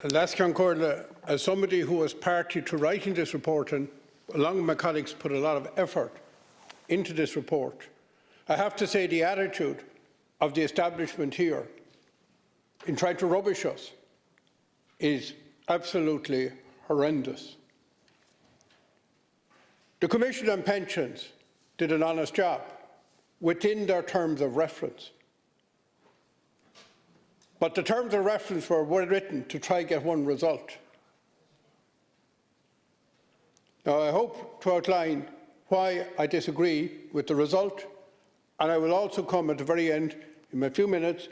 Lascan Corla, as somebody who was party to writing this report, and along with my colleagues put a lot of effort into this report, I have to say the attitude of the establishment here in trying to rubbish us is absolutely horrendous. The Commission on Pensions did an honest job within their terms of reference. But the terms of reference were written to try and get one result. Now, I hope to outline why I disagree with the result, and I will also come at the very end, in a few minutes,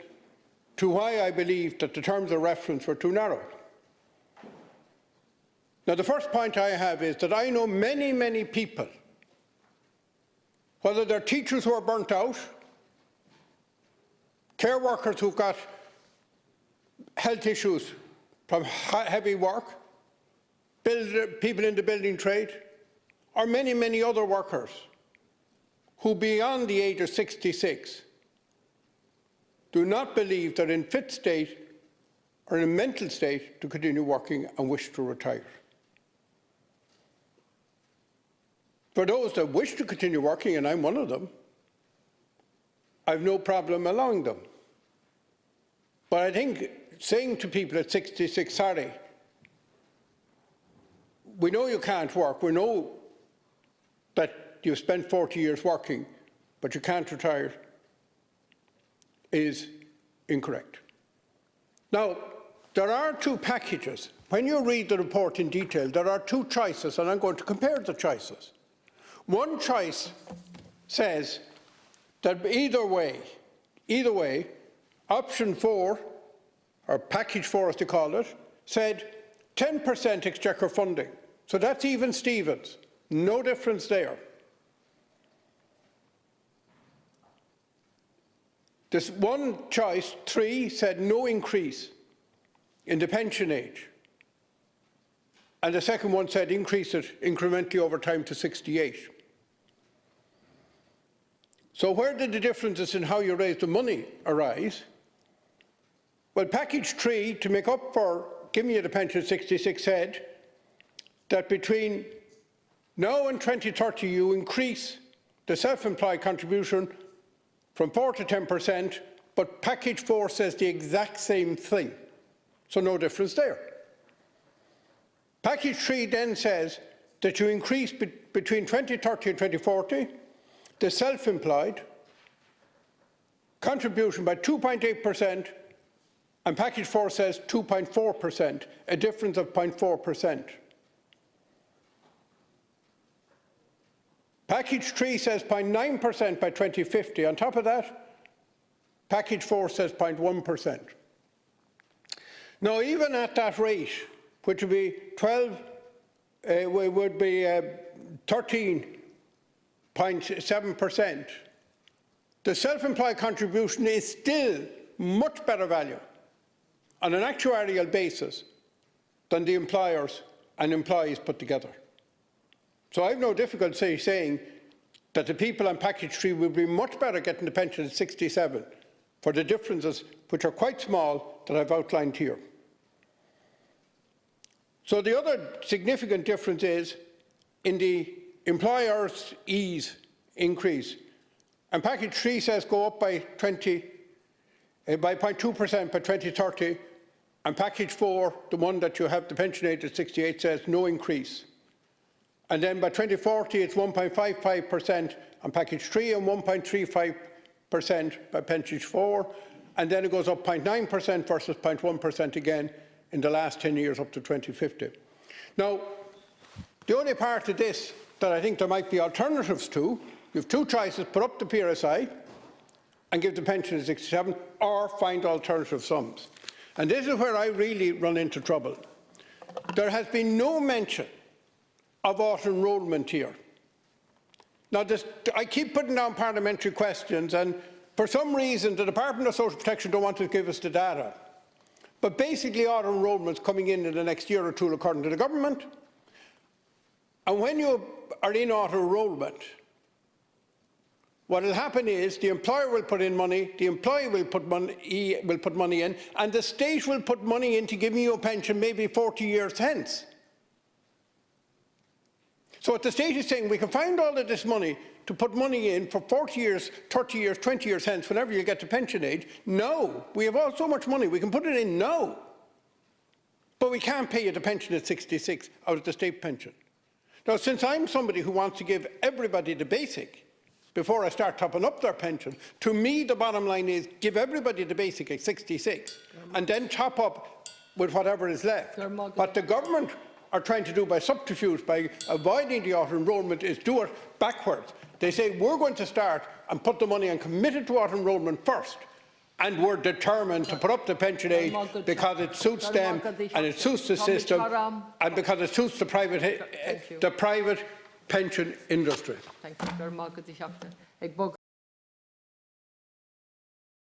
to why I believe that the terms of reference were too narrow. Now, the first point I have is that I know many, many people, whether they're teachers who are burnt out, care workers who've got health issues from heavy work, people in the building trade, or many, many other workers who, beyond the age of 66, do not believe they're in fit state or in a mental state to continue working and wish to retire. For those that wish to continue working, and I'm one of them, I have no problem allowing them. But I think saying to people at 66, sorry, we know you can't work, we know that you've spent 40 years working, but you can't retire, is incorrect. Now, there are two packages. When you read the report in detail, there are two choices, and I'm going to compare the choices. One choice says that either way, option 4, or package 4 as they call it, said 10% exchequer funding. So that's even Stevens, no difference there. This one choice, 3, said no increase in the pension age. And the second one said increase it incrementally over time to 68. So where did the differences in how you raise the money arise? Well, package 3, to make up for giving you the pension at 66, said that between now and 2030 you increase the self-employed contribution from 4 to 10%, but package 4 says the exact same thing. So no difference there. Package 3 then says that you increase between 2030 and 2040 the self-employed contribution by 2.8%, and package 4 says 2.4%, a difference of 0.4%. Package 3 says 0.9% by 2050. On top of that, package 4 says 0.1%. Now, even at that rate, which would be 13.7%, the self-employed contribution is still much better value on an actuarial basis than the employers and employees put together. So I have no difficulty saying that the people on package 3 will be much better getting the pension at 67 for the differences, which are quite small, that I've outlined here. So the other significant difference is in the employer's ease increase. And package 3 says go up by 0.2% by 2030, and package 4, the one that you have the pension age at 68, says no increase. And then by 2040 it's 1.55% on package 3 and 1.35% by package 4, and then it goes up 0.9% versus 0.1% again in the last 10 years up to 2050. Now, the only part of this that I think there might be alternatives to, you have two choices: put up the PRSI and give the pension at 67, or find alternative sums. And this is where I really run into trouble. There has been no mention of auto-enrolment here. Now, I keep putting down parliamentary questions, and for some reason the Department of Social Protection don't want to give us the data. But basically auto-enrolment is coming in the next year or two, according to the government. And when you are in auto-enrolment, What will happen is the employer will put in money, the employee will put money in, and the state will put money into giving you a pension maybe 40 years hence. So what the state is saying, we can find all of this money to put money in for 40 years, 30 years, 20 years hence, whenever you get to pension age. No, we have all so much money, we can put it in now. But we can't pay you the pension at 66 out of the state pension. Now, since I'm somebody who wants to give everybody the basic before I start topping up their pension, to me the bottom line is give everybody the basic at 66 and then top up with whatever is left. What the government are trying to do by subterfuge, by avoiding the auto-enrolment, is do it backwards. They say we're going to start and put the money and commit it to auto-enrolment first, and we're determined to put up the pension age because it suits them and it suits the system and because it suits the private pension industry. Thank you very much.